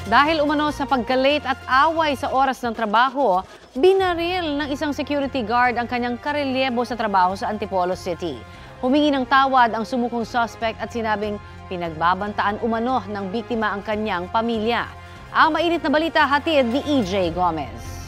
Dahil umano sa pagka-late at away sa oras ng trabaho, binaril ng isang security guard ang kanyang karelyebo sa trabaho sa Antipolo City. Humingi ng tawad ang sumukong suspect at sinabing pinagbabantaan umano ng biktima ang kanyang pamilya. Ang mainit na balita hatid ni EJ Gomez.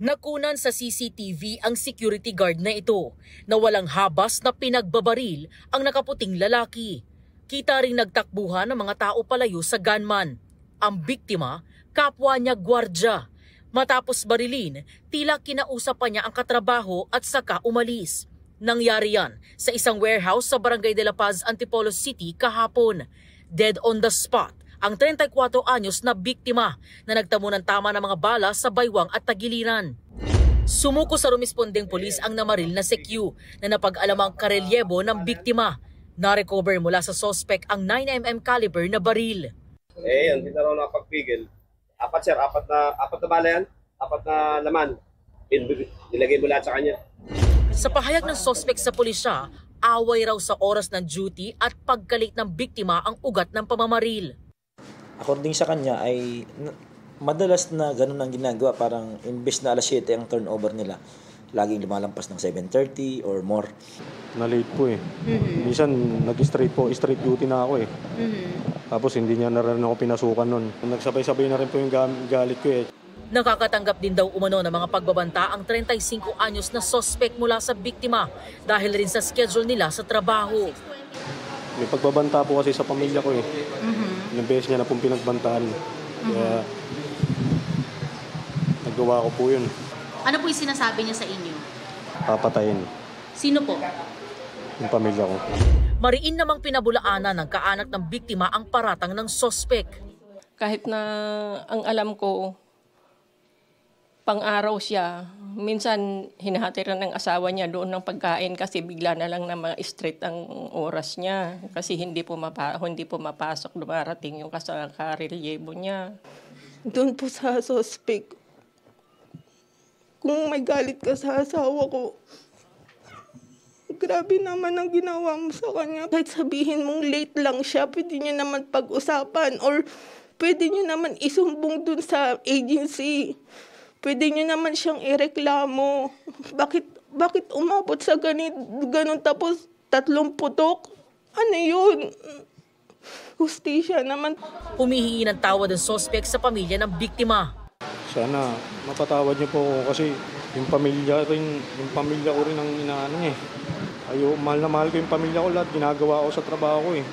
Nakunan sa CCTV ang security guard na ito na walang habas na pinagbabaril ang nakaputing lalaki. Kita ring nagtakbuhan ng mga tao palayo sa gunman. Ang biktima, kapwa niya gwardya. Matapos barilin, tila kinausap pa niya ang katrabaho at saka umalis. Nangyari yan sa isang warehouse sa Barangay de la Paz, Antipolo City kahapon. Dead on the spot ang 34 anyos na biktima na nagtamo ng tama ng mga bala sa baywang at tagiliran. Sumuko sa rumispondeng pulis ang namaril na CQ na napag-alamang karelyebo ng biktima. Na-recover mula sa suspect ang 9mm caliber na baril. Hindi na raw nakapagpigil. Apat na bala yan, 4 na laman. Nilagay mo lahat sa kanya. Sa pahayag ng suspect sa pulisya, away raw sa oras ng duty at pagkalit ng biktima ang ugat ng pamamaril. According sa kanya ay madalas na ganun ang ginagawa, parang imbes na alas 7 ang turnover nila, laging lumalampas ng 7:30 or more. Na-late po eh. Minsan nag-straight duty na ako eh. Tapos hindi niya na rin ako pinasukan nun. Nagsabay-sabay na rin po yung galit ko eh. Nakakatanggap din daw umano ng mga pagbabanta ang 35 anyos na suspect mula sa biktima dahil rin sa schedule nila sa trabaho. May pagbabanta po kasi sa pamilya ko eh. Ilang beses niya na pong pinagbantaan. Kaya nagawa ko po yun. Ano po yung sinasabi niya sa inyo? Papatayin. Sino po? Yung pamilya ko. Mariin namang pinabulaanan ng kaanak ng biktima ang paratang ng suspect. Kahit na ang alam ko, pang-araw siya, minsan hinahatiran ng asawa niya doon ng pagkain kasi bigla na lang na ma-straight ang oras niya. Kasi hindi po mapasok, dumarating yung karelyebo niya. Doon po sa suspect, kung may galit ka sa asawa ko, grabe naman ang ginawa mo sa kanya. Kahit sabihin mong late lang siya, pwede niyo naman pag-usapan or pwede niyo naman isumbong dun sa agency. Pwede niyo naman siyang ireklamo. Bakit umabot sa ganun tapos 3 putok? Ano yun? Hustisya naman. Humihingi ng tawad ang suspect sa pamilya ng biktima. Sana mapatawad niyo po ako kasi yung pamilya ko rin ang inaano eh. Mahal na mahal ko yung pamilya ko, lahat ginagawa ko sa trabaho ko eh.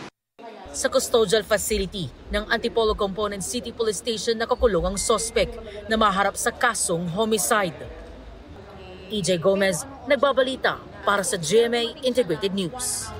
Sa custodial facility ng Antipolo Component City Police Station nakakulong ang suspect na maharap sa kasong homicide. EJ Gomez, nagbabalita para sa GMA Integrated News.